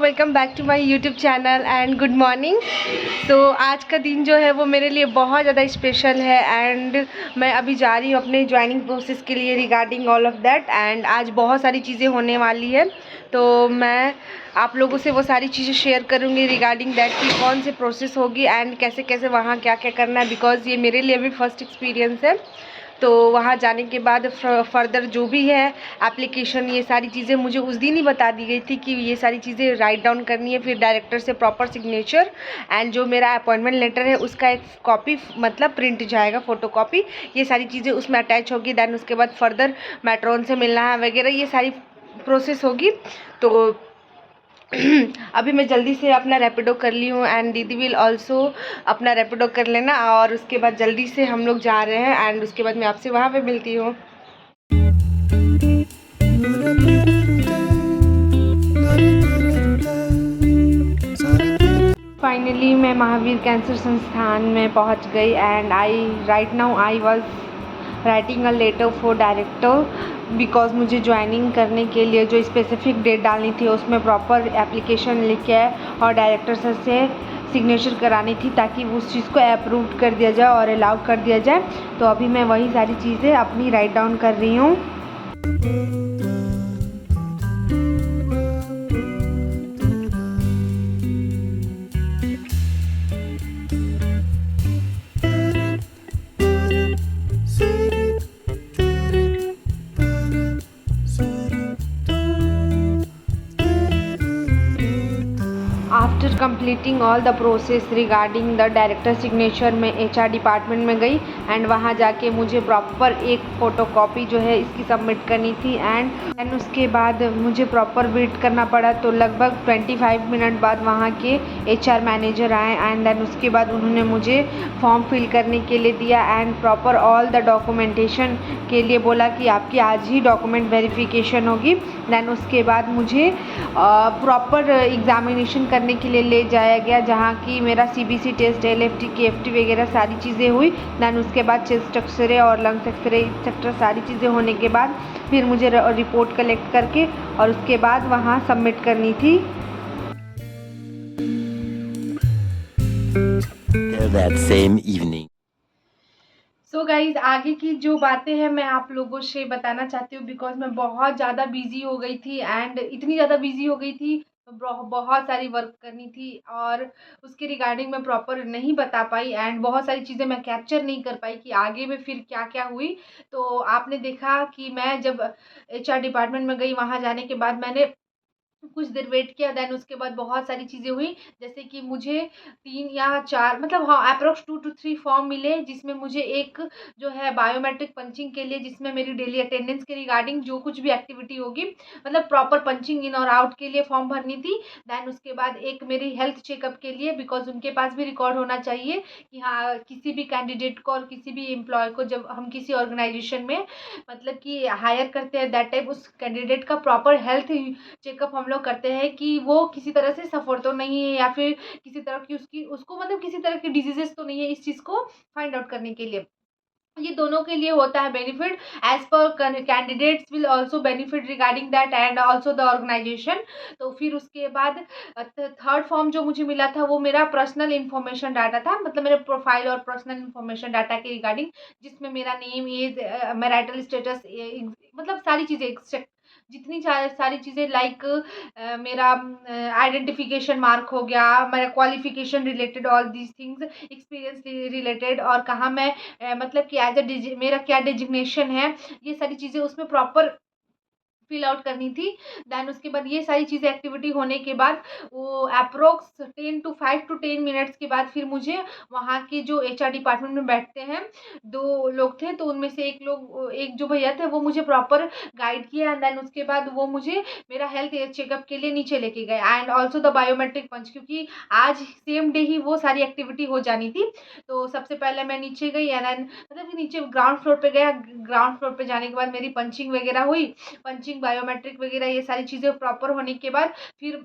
Welcome back to my YouTube channel and good morning. तो आज का दिन जो है वो मेरे लिए बहुत ज़्यादा स्पेशल है एंड मैं अभी जा रही हूँ अपने ज्वाइनिंग प्रोसेस के लिए regarding all of that. And आज बहुत सारी चीज़ें होने वाली है, तो मैं आप लोगों से वो सारी चीज़ें शेयर करूँगी रिगार्डिंग दैट कि कौन से प्रोसेस होगी एंड कैसे कैसे वहाँ क्या क्या करना है, बिकॉज़ ये मेरे लिए भी फर्स्ट एक्सपीरियंस है। तो वहाँ जाने के बाद फर्दर जो भी है एप्लीकेशन, ये सारी चीज़ें मुझे उस दिन ही बता दी गई थी कि ये सारी चीज़ें राइट डाउन करनी है, फिर डायरेक्टर से प्रॉपर सिग्नेचर एंड जो मेरा अपॉइंटमेंट लेटर है उसका एक कॉपी मतलब प्रिंट जाएगा, फ़ोटो कॉपी, ये सारी चीज़ें उसमें अटैच होगी। दैन उसके बाद फर्दर मेट्रॉन से मिलना है वगैरह, ये सारी प्रोसेस होगी। तो अभी मैं जल्दी से अपना रैपिडो कर ली हूँ एंड दीदी विल ऑल्सो अपना रैपिडो कर लेना, और उसके बाद जल्दी से हम लोग जा रहे हैं एंड उसके बाद मैं आपसे वहाँ पे मिलती हूँ। फाइनली मैं महावीर कैंसर संस्थान में पहुँच गई and right now I was writing a letter for director, because मुझे ज्वाइनिंग करने के लिए जो स्पेसिफिक डेट डालनी थी उसमें प्रॉपर एप्लीकेशन लिख के और डायरेक्टर सर से सिग्नेचर करानी थी ताकि उस चीज़ को अप्रूव कर दिया जाए और अलाउ कर दिया जाए। तो अभी मैं वही सारी चीज़ें अपनी राइट डाउन कर रही हूँ। After completing all the process regarding the director signature में HR डिपार्टमेंट में गई एंड वहाँ जाके मुझे प्रॉपर एक फ़ोटो कॉपी जो है इसकी सबमिट करनी थी एंड उसके बाद मुझे प्रॉपर वेट करना पड़ा। तो लगभग 25 मिनट बाद वहाँ के HR मैनेजर आए एंड देन उसके बाद उन्होंने मुझे फॉर्म फिल करने के लिए दिया and proper all the documentation के लिए बोला कि आपकी आज ही डॉक्यूमेंट वेरिफिकेशन होगी। दैन उसके बाद मुझे प्रॉपर एग्ज़ामिनेशन करने के लिए ले जाया गया, जहाँ की मेरा CBC टेस्ट, LFT KFT वगैरह सारी चीज़ें हुई। दैन उसके बाद चेस्ट एक्सरे और लंग्स एक्सरे एक्सेट्रा सारी चीज़ें होने के बाद फिर मुझे रिपोर्ट कलेक्ट करके और उसके बाद वहाँ सबमिट करनी थी। That same evening. So guys आगे की जो बातें हैं मैं आप लोगों से बताना चाहती हूँ, बिकॉज मैं बहुत ज़्यादा बिजी हो गई थी एंड इतनी ज़्यादा बिजी हो गई थी, बहुत सारी वर्क करनी थी और उसके रिगार्डिंग मैं प्रॉपर नहीं बता पाई एंड बहुत सारी चीज़ें मैं कैप्चर नहीं कर पाई कि आगे में फिर क्या क्या हुई। तो आपने देखा कि मैं जब HR डिपार्टमेंट में गई, वहाँ जाने के बाद मैंने कुछ देर वेट किया, देन उसके बाद बहुत सारी चीज़ें हुई, जैसे कि मुझे 3 या 4 मतलब हाँ अप्रॉक्स 2 टू 3 फॉर्म मिले, जिसमें मुझे एक जो है बायोमेट्रिक पंचिंग के लिए, जिसमें मेरी डेली अटेंडेंस के रिगार्डिंग जो कुछ भी एक्टिविटी होगी मतलब प्रॉपर पंचिंग इन और आउट के लिए फॉर्म भरनी थी। देन उसके बाद एक मेरी हेल्थ चेकअप के लिए, बिकॉज़ उनके पास भी रिकॉर्ड होना चाहिए कि हाँ किसी भी कैंडिडेट को और किसी भी एम्प्लॉय को जब हम किसी ऑर्गेनाइजेशन में मतलब कि हायर करते हैं दैट टाइम उस कैंडिडेट का प्रॉपर हेल्थ चेकअप हम लोग करते हैं कि वो किसी तरह से सफ़र तो नहीं है या फिर किसी तरह की उसको मतलब किसी तरह की डिजीजेस तो नहीं है, इस चीज़ को फाइंड आउट करने के लिए। ये दोनों के लिए होता है benefit, as per candidates will also benefit regarding that and also the organisation. तो फिर उसके बाद थर्ड फॉर्म जो मुझे मिला था वो मेरा पर्सनल इन्फॉर्मेशन डाटा था, मतलब मेरे प्रोफाइल और पर्सनल इन्फॉर्मेशन डाटा के रिगार्डिंग, जिसमें मेरा नेम, एज, मैरिटल स्टेटस, मतलब सारी चीज़ें जितनी सारी चीज़ें लाइक मेरा आइडेंटिफिकेशन मार्क हो गया, मेरा qualification related, all these things, experience related, और कहाँ मैं मतलब कि एज अ मेरा क्या डिजिग्नेशन है, ये सारी चीज़ें उसमें प्रॉपर फिल आउट करनी थी। देन उसके बाद ये सारी चीज़ें एक्टिविटी होने के बाद वो अप्रोक्स 10 टू 5 टू 10 मिनट्स के बाद फिर मुझे वहाँ के जो HR डिपार्टमेंट में बैठते हैं 2 लोग थे, तो उनमें से एक जो भैया थे वो मुझे प्रॉपर गाइड किया एंड देन उसके बाद वो मुझे मेरा हेल्थ चेकअप के लिए नीचे लेके गए एंड ऑल्सो द बायोमेट्रिक पंच, क्योंकि आज सेम डे ही वो सारी एक्टिविटी हो जानी थी। तो सबसे पहले मैं नीचे गई एंड देन मतलब कि नीचे ग्राउंड फ्लोर पे गया, ग्राउंड फ्लोर पे जाने के बाद मेरी पंचिंग वगैरह हुई, पंचिंग बायोमेट्रिक वगैरह ये सारी चीज़ें प्रॉपर होने के बाद फिर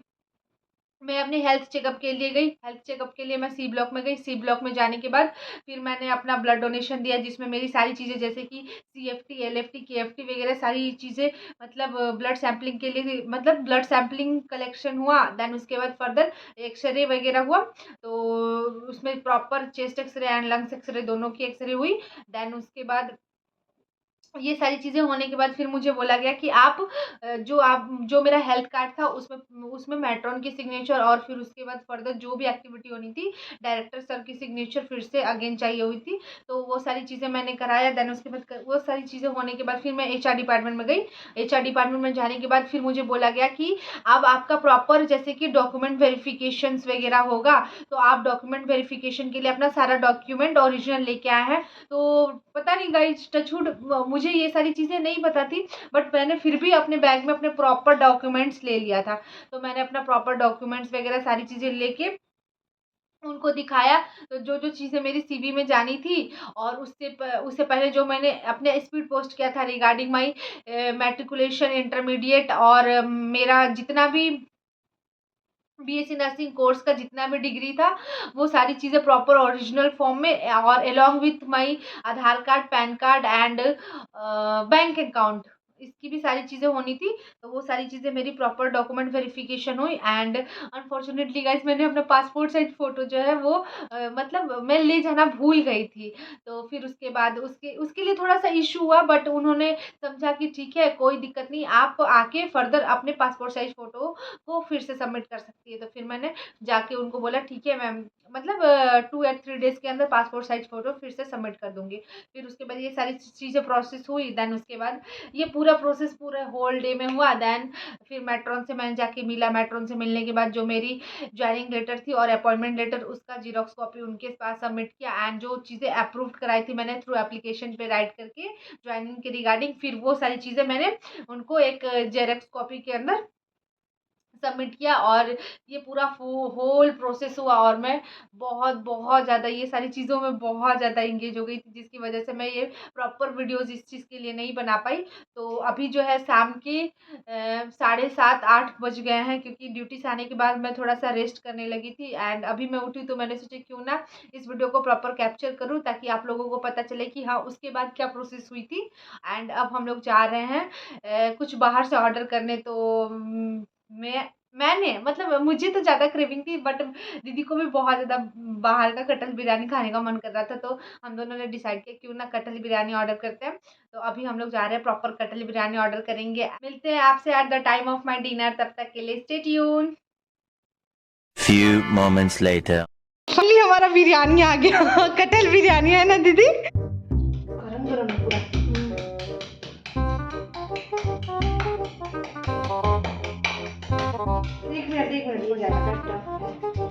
मैं अपने हेल्थ चेकअप के लिए गई। हेल्थ चेकअप के लिए मैं सी ब्लॉक में गई। सी ब्लॉक में जाने के बाद फिर मैंने अपना ब्लड डोनेशन दिया, जिसमें मेरी सारी चीज़ें जैसे कि CFT, LFT, KFT वगैरह सारी चीज़ें, मतलब ब्लड सैंपलिंग के लिए, मतलब ब्लड सैंपलिंग कलेक्शन हुआ। देन उसके बाद फर्दर एक्सरे वगैरह हुआ। तो उसमें proper chest X ray and lungs X ray दोनों की एक्सरे हुई। देन उसके बाद ये सारी चीज़ें होने के बाद फिर मुझे बोला गया कि आप जो मेरा हेल्थ कार्ड था उसमें उसमें मेट्रॉन की सिग्नेचर और फिर उसके बाद फर्दर जो भी एक्टिविटी होनी थी डायरेक्टर सर की सिग्नेचर फिर से अगेन चाहिए हुई थी। तो वो सारी चीज़ें मैंने कराया। देन उसके बाद वो सारी चीज़ें होने के बाद फिर मैं HR डिपार्टमेंट में गई। HR डिपार्टमेंट में जाने के बाद फिर मुझे बोला गया कि अब आपका प्रॉपर जैसे कि डॉक्यूमेंट वेरिफिकेशंस वगैरह होगा, तो आप डॉक्यूमेंट वेरिफिकेशन के लिए अपना सारा डॉक्यूमेंट ओरिजिनल लेके आए हैं। तो पता नहीं गाइस, टचवुड, मुझे ये सारी चीज़ें नहीं पता थी, बट मैंने फिर भी अपने बैग में अपने प्रॉपर डॉक्यूमेंट्स ले लिया था। तो मैंने अपना प्रॉपर डॉक्यूमेंट्स वगैरह सारी चीज़ें लेके उनको दिखाया। तो जो चीज़ें मेरी CV में जानी थी और उससे पहले जो मैंने अपने स्पीड पोस्ट किया था रिगार्डिंग माई मैट्रिकुलेशन इंटरमीडिएट और मेरा जितना भी BSc नर्सिंग कोर्स का जितना भी डिग्री था, वो सारी चीज़ें प्रॉपर ओरिजिनल फॉर्म में और along with my Aadhaar card, pan card and bank account, इसकी भी सारी चीज़ें होनी थी। तो वो सारी चीज़ें मेरी प्रॉपर डॉक्यूमेंट वेरिफिकेशन हुई। एंड अनफॉर्चुनेटली गाइस, मैंने अपना पासपोर्ट साइज फ़ोटो जो है वो मतलब मैं ले जाना भूल गई थी। तो फिर उसके बाद उसके उसके लिए थोड़ा सा इशू हुआ, बट उन्होंने समझा कि ठीक है, कोई दिक्कत नहीं, आप आके फर्दर अपने पासपोर्ट साइज फ़ोटो वो फिर से सबमिट कर सकती है। तो फिर मैंने जाके उनको बोला ठीक है मैम, मतलब 2 या 3 डेज़ के अंदर पासपोर्ट साइज फ़ोटो फिर से सबमिट कर दूँगी। फिर उसके बाद ये सारी चीज़ें प्रोसेस हुई। देन उसके बाद ये पूरा प्रोसेस पूरा होल डे में हुआ। देन फिर मेट्रॉन से मैंने जाके मिला। मेट्रॉन से मिलने के बाद जो मेरी जॉइनिंग लेटर थी और अपॉइंटमेंट लेटर, उसका ज़ेरॉक्स कॉपी उनके पास सबमिट किया। एंड जो चीज़ें अप्रूव्ड कराई थी मैंने थ्रू एप्लीकेशन पे राइट करके जॉइनिंग के रिगार्डिंग, फिर वो सारी चीज़ें मैंने उनको एक ज़ेरॉक्स कॉपी के अंदर सबमिट किया। और ये पूरा होल प्रोसेस हुआ और मैं बहुत बहुत ज़्यादा ये सारी चीज़ों में बहुत ज़्यादा इंगेज हो गई थी, जिसकी वजह से मैं ये प्रॉपर वीडियोस इस चीज़ के लिए नहीं बना पाई। तो अभी जो है शाम के 7:30-8 बज गए हैं, क्योंकि ड्यूटी से आने के बाद मैं थोड़ा सा रेस्ट करने लगी थी। एंड अभी मैं उठी तो मैंने सोचा क्यों ना इस वीडियो को प्रॉपर कैप्चर करूँ, ताकि आप लोगों को पता चले कि हाँ उसके बाद क्या प्रोसेस हुई थी। एंड अब हम लोग जा रहे हैं कुछ बाहर से ऑर्डर करने। तो मैंने मतलब मुझे तो ज़्यादा क्रेविंग थी, बट दीदी को भी बहुत ज़्यादा बाहर का कटल बिरयानी खाने का मन कर रहा था। तो हम दोनों ने डिसाइड किया क्यों ना कटल बिरयानी ऑर्डर करते हैं। तो अभी हम लोग जा रहे हैं, प्रॉपर कटल बिरयानी ऑर्डर करेंगे। मिलते हैं आपसे at the time of my dinner, तब तक के लिए stay tune. Few moments later. Finally हमारा बिरयानी आ गया। कटल बिरयानी है ना दीदी, गरम गरम है पूरा। एक मिनट ये ज़्यादा कट